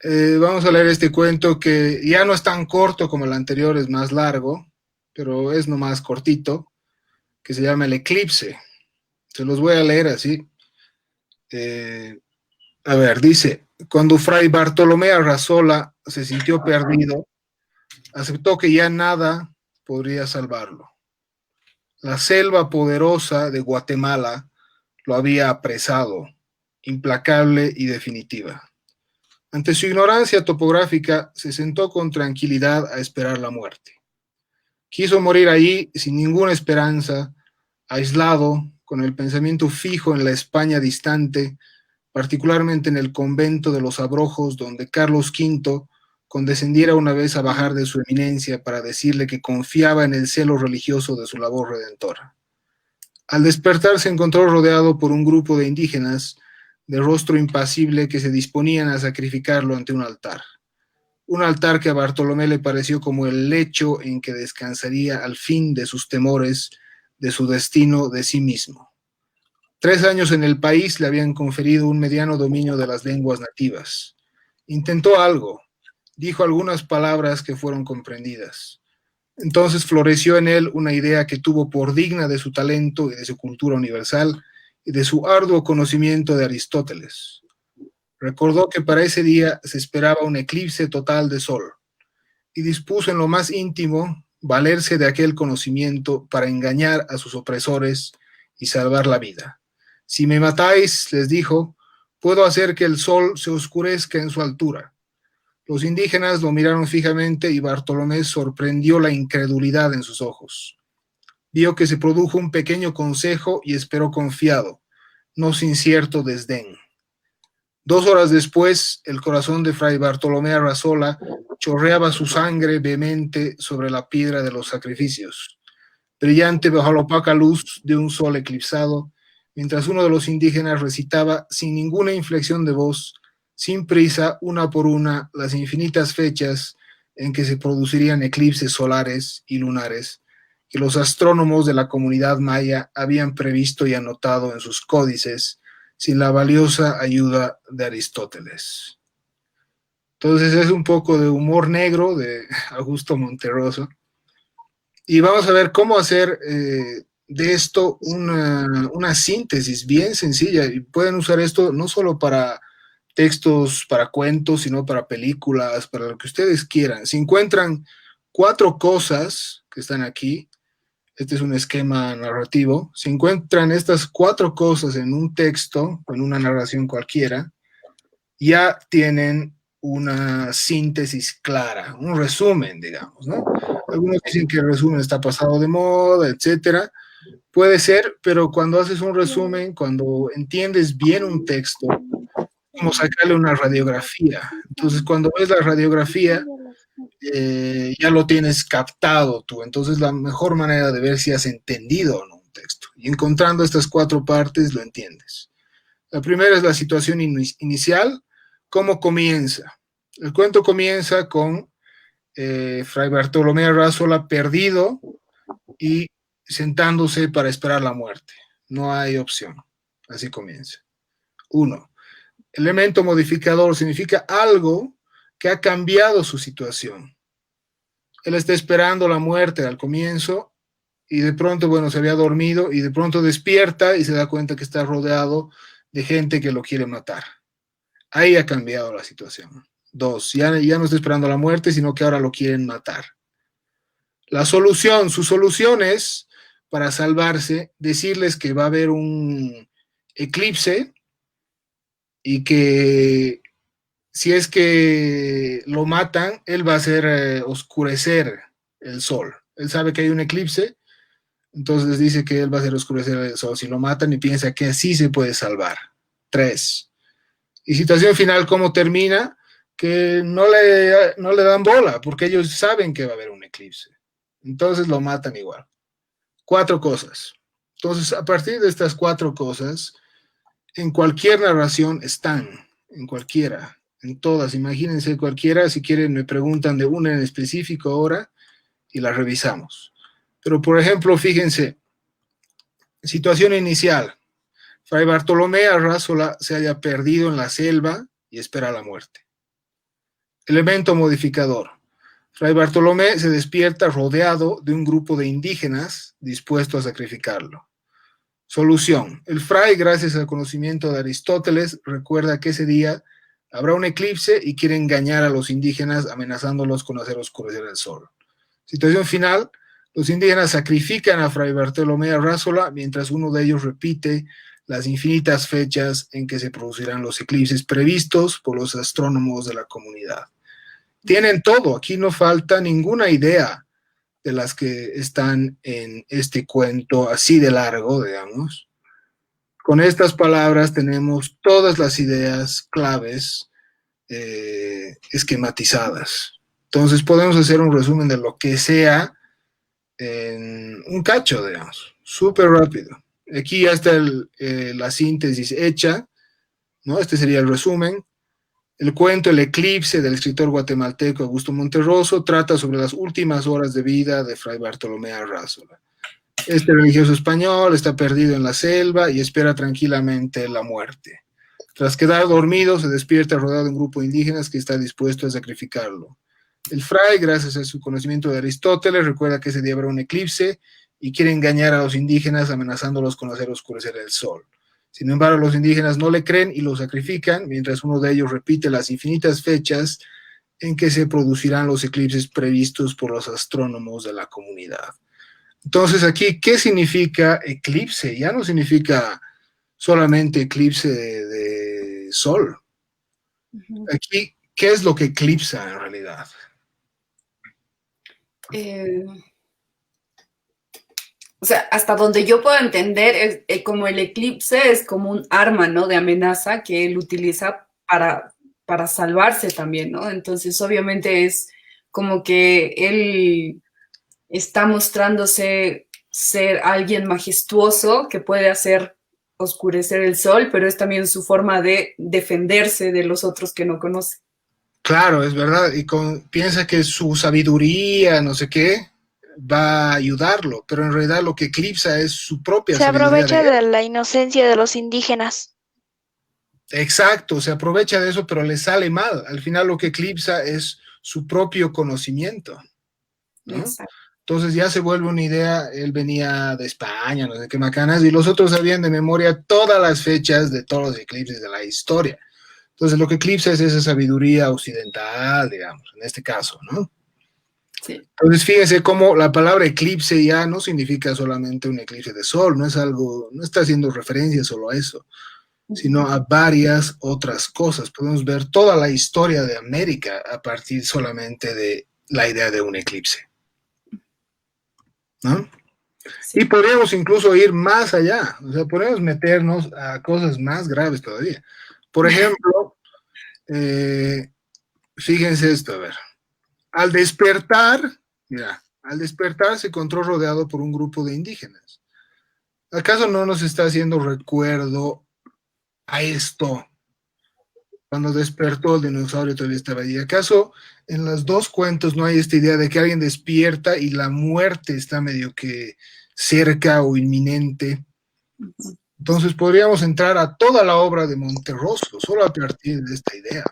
Vamos a leer este cuento que ya no es tan corto como el anterior, es más largo, pero es nomás cortito, que se llama El Eclipse. Se los voy a leer así. A ver, dice: cuando Fray Bartolomé Arrazola se sintió perdido, aceptó que ya nada podría salvarlo. La selva poderosa de Guatemala lo había apresado, implacable y definitiva. Ante su ignorancia topográfica, se sentó con tranquilidad a esperar la muerte. Quiso morir allí sin ninguna esperanza, aislado, con el pensamiento fijo en la España distante, particularmente en el convento de los Abrojos, donde Carlos V condescendiera una vez a bajar de su eminencia para decirle que confiaba en el celo religioso de su labor redentora. Al despertar se encontró rodeado por un grupo de indígenas de rostro impasible que se disponían a sacrificarlo ante un altar que a Bartolomé le pareció como el lecho en que descansaría al fin de sus temores, de su destino, de sí mismo. 3 años en el país le habían conferido un mediano dominio de las lenguas nativas. Intentó algo, dijo algunas palabras que fueron comprendidas. Entonces floreció en él una idea que tuvo por digna de su talento y de su cultura universal y de su arduo conocimiento de Aristóteles. Recordó que para ese día se esperaba un eclipse total de sol y dispuso en lo más íntimo valerse de aquel conocimiento para engañar a sus opresores y salvar la vida. Si me matáis, les dijo, puedo hacer que el sol se oscurezca en su altura. Los indígenas lo miraron fijamente y Bartolomé sorprendió la incredulidad en sus ojos. Vio que se produjo un pequeño consejo y esperó confiado, no sin cierto desdén. 2 horas después, el corazón de Fray Bartolomé Arrazola chorreaba su sangre vehemente sobre la piedra de los sacrificios, brillante bajo la opaca luz de un sol eclipsado, mientras uno de los indígenas recitaba sin ninguna inflexión de voz, sin prisa, una por una, las infinitas fechas en que se producirían eclipses solares y lunares que los astrónomos de la comunidad maya habían previsto y anotado en sus códices sin la valiosa ayuda de Aristóteles. Entonces es un poco de humor negro de Augusto Monterroso. Y vamos a ver cómo hacer de esto una síntesis bien sencilla. Y pueden usar esto no solo para textos, para cuentos, sino para películas, para lo que ustedes quieran. Si encuentran 4 cosas que están aquí, este es un esquema narrativo, si encuentran estas 4 cosas en un texto, en una narración cualquiera, ya tienen una síntesis clara, un resumen, digamos, ¿no? Algunos dicen que el resumen está pasado de moda, etcétera. Puede ser, pero cuando haces un resumen, cuando entiendes bien un texto, como sacarle una radiografía. Entonces, cuando ves la radiografía, ya lo tienes captado tú. Entonces, la mejor manera de ver si has entendido o no un texto. Y encontrando estas 4 partes, lo entiendes. La primera es la situación inicial. ¿Cómo comienza? El cuento comienza con Fray Bartolomé Arrazola perdido y sentándose para esperar la muerte. No hay opción. Así comienza. 1. Elemento modificador significa algo que ha cambiado su situación. Él está esperando la muerte al comienzo y de pronto, bueno, se había dormido y de pronto despierta y se da cuenta que está rodeado de gente que lo quiere matar. Ahí ha cambiado la situación. 2, ya no está esperando la muerte, sino que ahora lo quieren matar. La solución, su solución es para salvarse, decirles que va a haber un eclipse y que si es que lo matan, él va a hacer oscurecer el sol. Él sabe que hay un eclipse, entonces dice que él va a hacer oscurecer el sol si lo matan y piensa que así se puede salvar. 3. Y situación final, ¿cómo termina? Que no le dan bola, porque ellos saben que va a haber un eclipse. Entonces lo matan igual. 4 cosas. Entonces, a partir de estas 4 cosas, en cualquier narración están, en cualquiera, en todas. Imagínense cualquiera, si quieren me preguntan de una en específico ahora y la revisamos. Pero, por ejemplo, fíjense, situación inicial. Fray Bartolomé Arrázola se haya perdido en la selva y espera la muerte. Elemento modificador. Fray Bartolomé se despierta rodeado de un grupo de indígenas dispuestos a sacrificarlo. Solución. El fray, gracias al conocimiento de Aristóteles, recuerda que ese día habrá un eclipse y quiere engañar a los indígenas amenazándolos con hacer oscurecer el sol. Situación final. Los indígenas sacrifican a Fray Bartolomé Arrázola mientras uno de ellos repite las infinitas fechas en que se producirán los eclipses previstos por los astrónomos de la comunidad. Tienen todo, aquí no falta ninguna idea de las que están en este cuento así de largo, digamos. Con estas palabras tenemos todas las ideas claves esquematizadas. Entonces podemos hacer un resumen de lo que sea en un cacho, digamos, súper rápido. Aquí ya está la síntesis hecha, ¿no? Este sería el resumen. El cuento El eclipse del escritor guatemalteco Augusto Monterroso trata sobre las últimas horas de vida de Fray Bartolomé Arrázola. Este religioso español está perdido en la selva y espera tranquilamente la muerte. Tras quedar dormido, se despierta rodeado de un grupo de indígenas que está dispuesto a sacrificarlo. El fray, gracias a su conocimiento de Aristóteles, recuerda que ese día habrá un eclipse y quiere engañar a los indígenas amenazándolos con hacer oscurecer el sol. Sin embargo, los indígenas no le creen y lo sacrifican, mientras uno de ellos repite las infinitas fechas en que se producirán los eclipses previstos por los astrónomos de la comunidad. Entonces aquí, ¿qué significa eclipse? Ya no significa solamente eclipse de sol. Aquí, ¿qué es lo que eclipsa en realidad? O sea, hasta donde yo puedo entender, como el eclipse es como un arma, ¿no? De amenaza que él utiliza para salvarse también, ¿no? Entonces, obviamente es como que él está mostrándose ser alguien majestuoso que puede hacer oscurecer el sol, pero es también su forma de defenderse de los otros que no conoce. Claro, es verdad. Y piensa que su sabiduría, no sé qué, va a ayudarlo, pero en realidad lo que eclipsa es su propia Se sabiduría. aprovecha de la inocencia de los indígenas. Exacto, se aprovecha de eso, pero le sale mal. Al final lo que eclipsa es su propio conocimiento, ¿no? Exacto. Entonces ya se vuelve una idea, él venía de España, no sé qué macanas, y los otros sabían de memoria todas las fechas de todos los eclipses de la historia. Entonces lo que eclipsa es esa sabiduría occidental, digamos, en este caso, ¿no? Sí. Entonces fíjense cómo la palabra eclipse ya no significa solamente un eclipse de sol, no es algo, no está haciendo referencia solo a eso, sino a varias otras cosas. Podemos ver toda la historia de América a partir solamente de la idea de un eclipse, ¿no? Sí. Y podríamos incluso ir más allá, o sea, podríamos meternos a cosas más graves todavía. Por ejemplo, fíjense esto, a ver. Al despertar se encontró rodeado por un grupo de indígenas. ¿Acaso no nos está haciendo recuerdo a esto? Cuando despertó el dinosaurio todavía estaba allí. ¿Acaso en los dos cuentos no hay esta idea de que alguien despierta y la muerte está medio que cerca o inminente? Entonces podríamos entrar a toda la obra de Monterroso solo a partir de esta idea.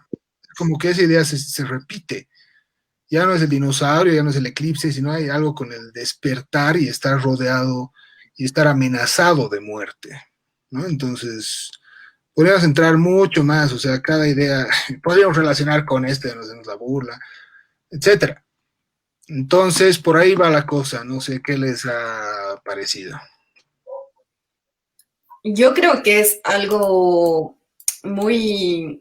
Como que esa idea se repite. Ya no es el dinosaurio, ya no es el eclipse, sino hay algo con el despertar y estar rodeado y estar amenazado de muerte, ¿no? Entonces, podríamos entrar mucho más, o sea, cada idea, podríamos relacionar con nos hacemos la burla, etcétera. Entonces, por ahí va la cosa, no sé qué les ha parecido? Yo creo que es algo muy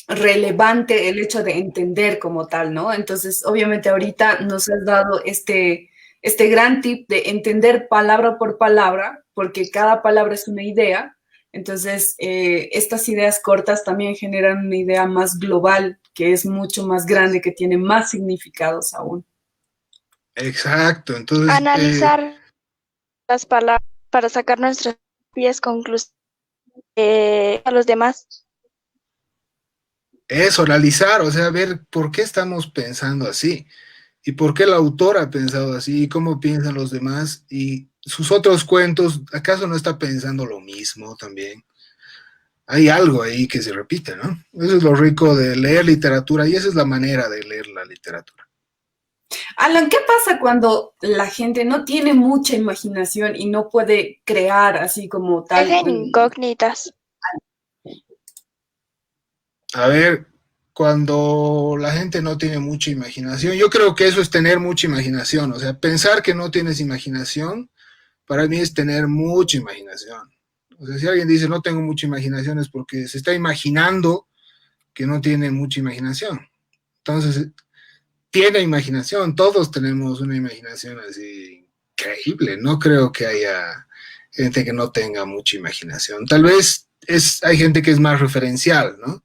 relevante el hecho de entender como tal, ¿no? Entonces, obviamente ahorita nos has dado este gran tip de entender palabra por palabra, porque cada palabra es una idea. Entonces, estas ideas cortas también generan una idea más global, que es mucho más grande, que tiene más significados aún. Exacto, entonces Analizar las palabras para sacar nuestras propias conclusiones a los demás. eso, analizar, o sea, ver por qué estamos pensando así y por qué el autor ha pensado así y cómo piensan los demás y sus otros cuentos, ¿acaso no está pensando lo mismo también? Hay algo ahí que se repite, ¿no? Eso es lo rico de leer literatura y esa es la manera de leer la literatura. Alan, ¿qué pasa cuando la gente no tiene mucha imaginación y no puede crear así como tal? Dejen incógnitas. A ver, cuando la gente no tiene mucha imaginación, yo creo que eso es tener mucha imaginación, o sea, pensar que no tienes imaginación, para mí es tener mucha imaginación. O sea, si alguien dice no tengo mucha imaginación es porque se está imaginando que no tiene mucha imaginación. Entonces, tiene imaginación, todos tenemos una imaginación así increíble, no creo que haya gente que no tenga mucha imaginación. Tal vez hay gente que es más referencial, ¿no?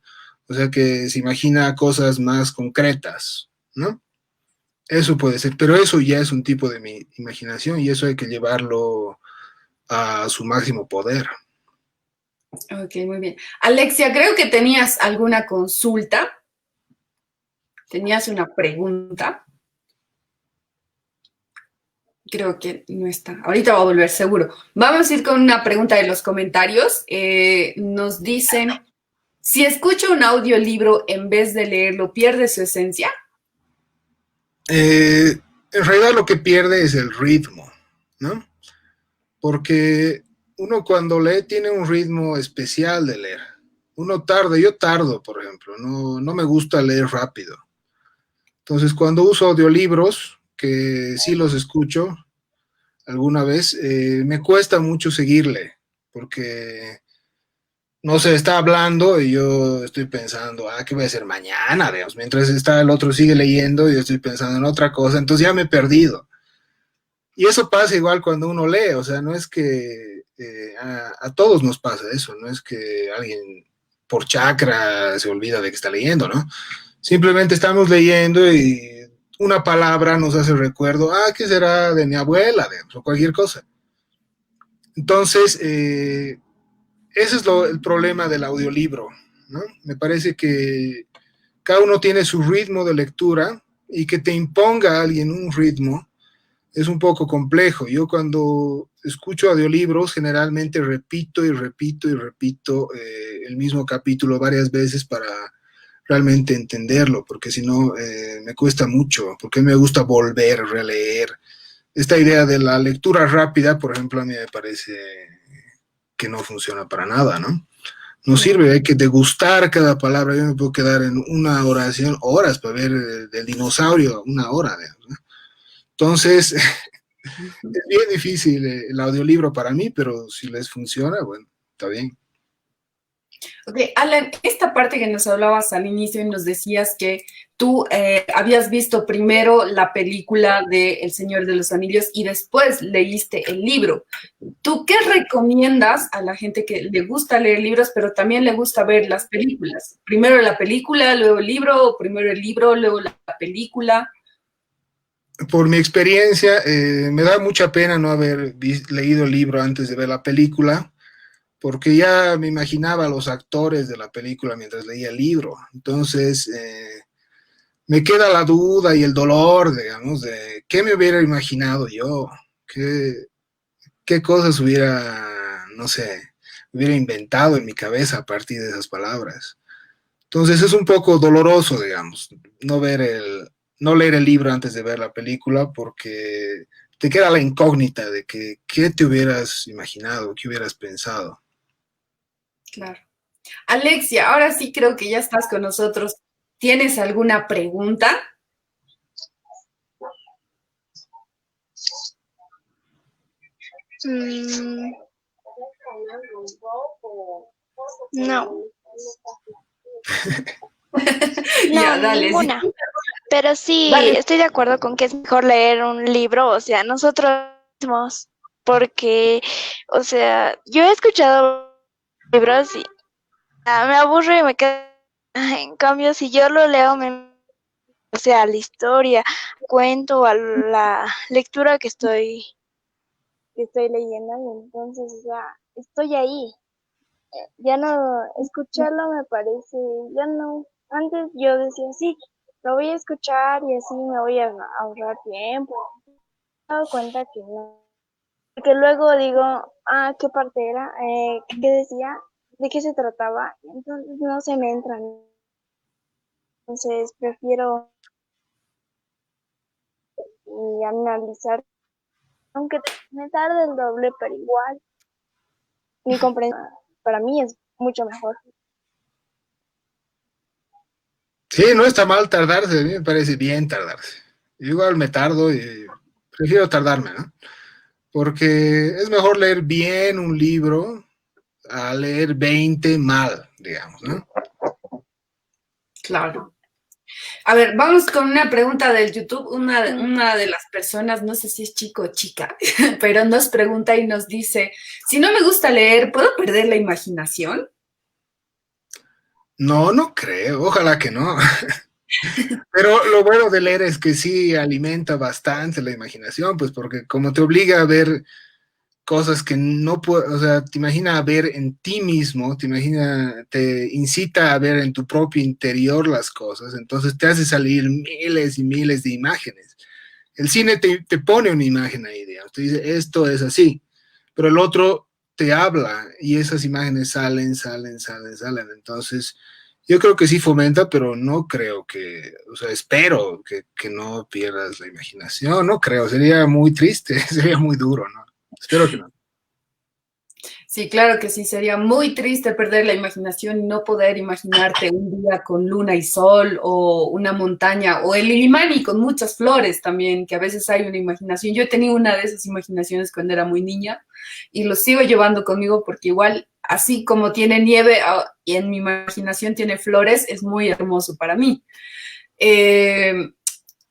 O sea, que se imagina cosas más concretas, ¿no? Eso puede ser, pero eso ya es un tipo de mi imaginación y eso hay que llevarlo a su máximo poder. Ok, muy bien. Alexia, creo que tenías alguna consulta, tenías una pregunta. Creo que no está. Ahorita va a volver, seguro. Vamos a ir con una pregunta de los comentarios. Nos dicen, si escucho un audiolibro en vez de leerlo, ¿pierde su esencia? En realidad lo que pierde es el ritmo, ¿no? Porque uno cuando lee tiene un ritmo especial de leer. Uno tarda, yo tardo, por ejemplo, no me gusta leer rápido. Entonces, cuando uso audiolibros, que sí los escucho alguna vez, me cuesta mucho seguirle, porque, no sé, está hablando y yo estoy pensando, ¿qué voy a hacer mañana? Digamos, mientras está el otro sigue leyendo y yo estoy pensando en otra cosa, entonces ya me he perdido. Y eso pasa igual cuando uno lee, o sea, no es que a todos nos pasa eso, no es que alguien por chakra se olvida de que está leyendo, ¿no? Simplemente estamos leyendo y una palabra nos hace recuerdo, ¿qué será de mi abuela? Digamos, o cualquier cosa. Entonces, ese es el problema del audiolibro, ¿no? Me parece que cada uno tiene su ritmo de lectura y que te imponga a alguien un ritmo es un poco complejo. Yo cuando escucho audiolibros generalmente repito y repito y repito el mismo capítulo varias veces para realmente entenderlo, porque si no me cuesta mucho, porque me gusta volver, releer. Esta idea de la lectura rápida, por ejemplo, a mí me parece que no funciona para nada, ¿no? No sirve, hay que degustar cada palabra. Yo me puedo quedar en una oración horas para ver del dinosaurio, una hora. ¿No? Entonces, es bien difícil el audiolibro para mí, pero si les funciona, bueno, está bien. Ok, Alan, esta parte que nos hablabas al inicio y nos decías que tú habías visto primero la película de El Señor de los Anillos y después leíste el libro. ¿Tú qué recomiendas a la gente que le gusta leer libros, pero también le gusta ver las películas? Primero la película, luego el libro, o primero el libro, luego la película. Por mi experiencia, me da mucha pena no haber leído el libro antes de ver la película, porque ya me imaginaba a los actores de la película mientras leía el libro. Entonces, me queda la duda y el dolor, digamos, de qué me hubiera imaginado yo, qué cosas hubiera, no sé, hubiera inventado en mi cabeza a partir de esas palabras. Entonces es un poco doloroso, digamos, no leer el libro antes de ver la película porque te queda la incógnita de que qué te hubieras imaginado, qué hubieras pensado. Claro. Alexia, ahora sí creo que ya estás con nosotros. ¿Tienes alguna pregunta? Mm, no, no, Ya, dale, sí. ninguna. Pero sí, Dale. estoy de acuerdo con que es mejor leer un libro, o sea, nosotros mismos, porque, o sea, yo he escuchado libros y me aburro y me quedo. En cambio, si yo lo leo, o sea, la historia, cuento, a la lectura que estoy leyendo, y entonces ya estoy ahí. Ya no, escucharlo me parece, ya no. Antes yo decía, sí, lo voy a escuchar y así me voy a ahorrar tiempo. Me he dado cuenta que no. Porque luego digo, ¿qué parte era? ¿Qué decía? ¿De qué se trataba? Entonces no se me entran. Entonces prefiero analizar, aunque me tarde el doble, pero igual mi comprensión para mí es mucho mejor. Sí, no está mal tardarse, a mí me parece bien tardarse. Yo igual me tardo y prefiero tardarme, ¿no? Porque es mejor leer bien un libro a leer 20 mal, digamos, ¿no? Claro. A ver, vamos con una pregunta del YouTube. Mm. Una de las personas, no sé si es chico o chica, pero nos pregunta y nos dice, si no me gusta leer, ¿puedo perder la imaginación? No, no creo, ojalá que no. Pero lo bueno de leer es que sí alimenta bastante la imaginación, pues porque como te obliga a ver cosas que no puedes, o sea, te imagina a ver en ti mismo, te imagina, te incita a ver en tu propio interior las cosas, entonces te hace salir miles y miles de imágenes. El cine te pone una imagen ahí, digamos, te dice, esto es así, pero el otro te habla y esas imágenes salen. Entonces, yo creo que sí fomenta, pero no creo que, o sea, espero que no pierdas la imaginación, no creo, sería muy triste, sería muy duro, ¿no? Espero que no. Sí, claro que sí, sería muy triste perder la imaginación y no poder imaginarte un día con luna y sol o una montaña o el Illimani con muchas flores también, que a veces hay una imaginación. Yo he tenido una de esas imaginaciones cuando era muy niña y lo sigo llevando conmigo porque igual, así como tiene nieve y en mi imaginación tiene flores, es muy hermoso para mí. Eh,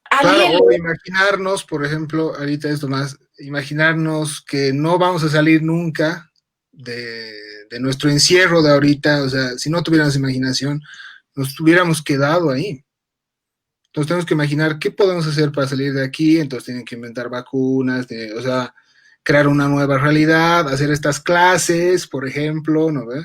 Claro, ¿Alguien o imaginarnos, por ejemplo, ahorita esto más, imaginarnos que no vamos a salir nunca de nuestro encierro de ahorita, o sea, si no tuviéramos imaginación, nos hubiéramos quedado ahí. Entonces tenemos que imaginar qué podemos hacer para salir de aquí, entonces tienen que inventar vacunas, o sea, crear una nueva realidad, hacer estas clases, por ejemplo, ¿no ve?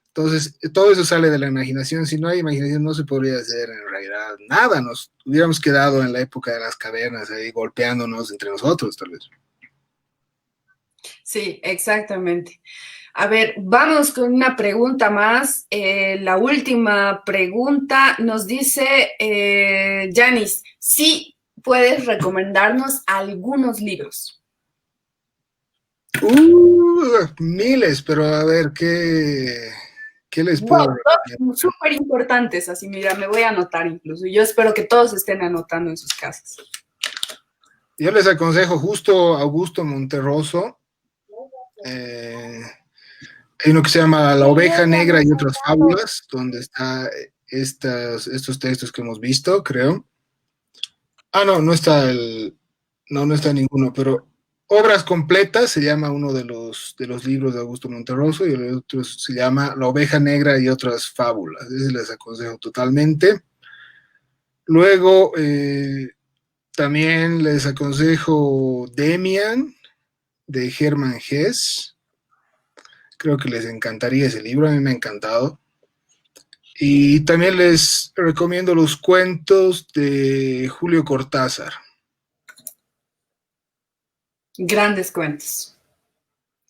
Entonces, todo eso sale de la imaginación. Si no hay imaginación, no se podría hacer en realidad nada. Nos hubiéramos quedado en la época de las cavernas, ahí golpeándonos entre nosotros, tal vez. Sí, exactamente. A ver, vamos con una pregunta más. La última pregunta nos dice Janice, si puedes recomendarnos algunos libros. Miles, pero a ver, ¿qué les No, puedo recomendar? dos súper importantes, así mira, me voy a anotar incluso. Yo espero que todos estén anotando en sus casas. Yo les aconsejo justo Augusto Monterroso. Eh, Hay uno que se llama La Sí, oveja yo ya me negra he y otras saltado. fábulas, donde está estos textos que hemos visto, creo. Ah, no, no está ninguno, pero Obras completas se llama uno de los libros de Augusto Monterroso y el otro se llama La oveja negra y otras fábulas. Ese les aconsejo totalmente. Luego, también les aconsejo Demian de Hermann Hesse. Creo que les encantaría ese libro, a mí me ha encantado. Y también les recomiendo los cuentos de Julio Cortázar. Grandes cuentos.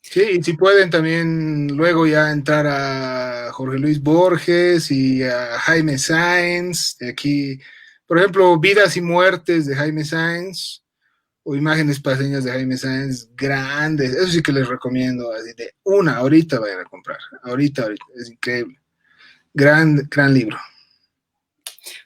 Sí, y si pueden también luego ya entrar a Jorge Luis Borges y a Jaime Sáenz, de aquí, por ejemplo, Vidas y Muertes de Jaime Sáenz o Imágenes Paseñas de Jaime Sáenz, grandes, eso sí que les recomiendo, así de una, ahorita vayan a comprar, ahorita, es increíble, gran libro.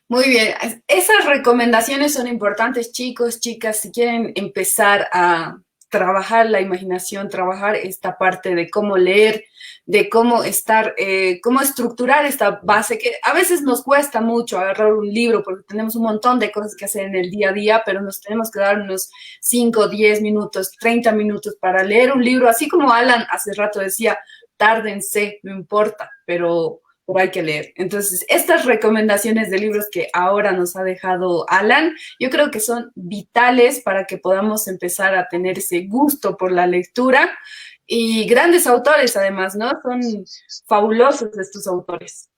Muy bien, esas recomendaciones son importantes, chicos, chicas, si quieren empezar a trabajar la imaginación, trabajar esta parte de cómo leer, de cómo estar, cómo estructurar esta base, que a veces nos cuesta mucho agarrar un libro porque tenemos un montón de cosas que hacer en el día a día, pero nos tenemos que dar unos 5, 10 minutos, 30 minutos para leer un libro, así como Alan hace rato decía, tárdense, no importa, pero hay que leer. Entonces, estas recomendaciones de libros que ahora nos ha dejado Alan, yo creo que son vitales para que podamos empezar a tener ese gusto por la lectura y grandes autores además, ¿no? Son fabulosos estos autores.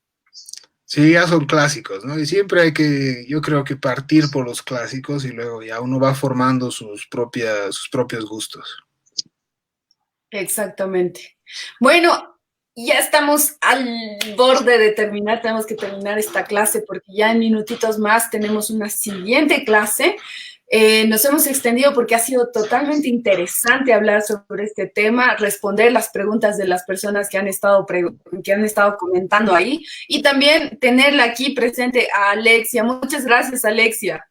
Sí, ya son clásicos, ¿no? Y siempre hay que, yo creo que partir por los clásicos y luego ya uno va formando sus propios gustos. Exactamente. Bueno, ya estamos al borde de terminar, tenemos que terminar esta clase porque ya en minutitos más tenemos una siguiente clase. Nos hemos extendido porque ha sido totalmente interesante hablar sobre este tema, responder las preguntas de las personas que han estado comentando ahí y también tenerla aquí presente a Alexia. Muchas gracias, Alexia.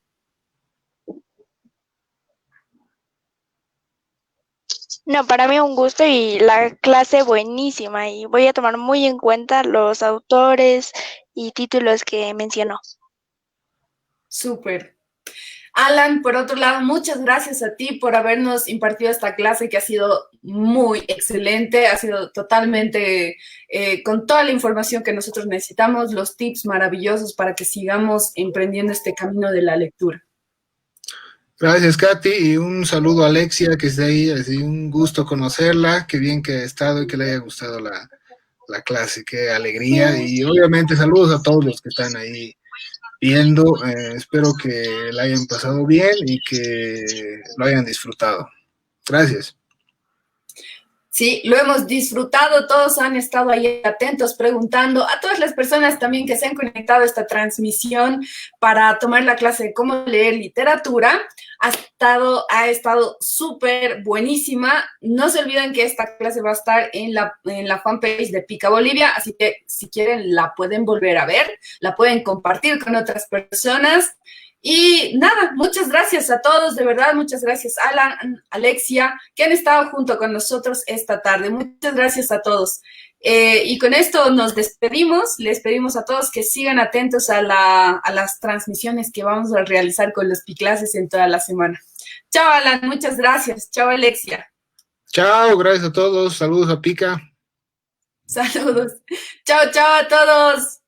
No, para mí un gusto y la clase buenísima y voy a tomar muy en cuenta los autores y títulos que mencionó. Súper. Alan, por otro lado, muchas gracias a ti por habernos impartido esta clase que ha sido muy excelente, ha sido totalmente con toda la información que nosotros necesitamos, los tips maravillosos para que sigamos emprendiendo este camino de la lectura. Gracias, Katy, y un saludo a Alexia, que está ahí, así un gusto conocerla, qué bien que ha estado y que le haya gustado la clase, qué alegría, y obviamente saludos a todos los que están ahí viendo, espero que la hayan pasado bien y que lo hayan disfrutado. Gracias. Sí, lo hemos disfrutado, todos han estado ahí atentos, preguntando a todas las personas también que se han conectado a esta transmisión para tomar la clase de cómo leer literatura. Ha estado súper buenísima. No se olviden que esta clase va a estar en la fanpage de Pica Bolivia, así que si quieren la pueden volver a ver, la pueden compartir con otras personas. Y nada, muchas gracias a todos, de verdad, muchas gracias Alan, Alexia, que han estado junto con nosotros esta tarde. Muchas gracias a todos. Y con esto nos despedimos, les pedimos a todos que sigan atentos a las transmisiones que vamos a realizar con los Piclases en toda la semana. Chao Alan, muchas gracias. Chao Alexia. Chao, gracias a todos, saludos a Pica. Saludos. Chao, chao a todos.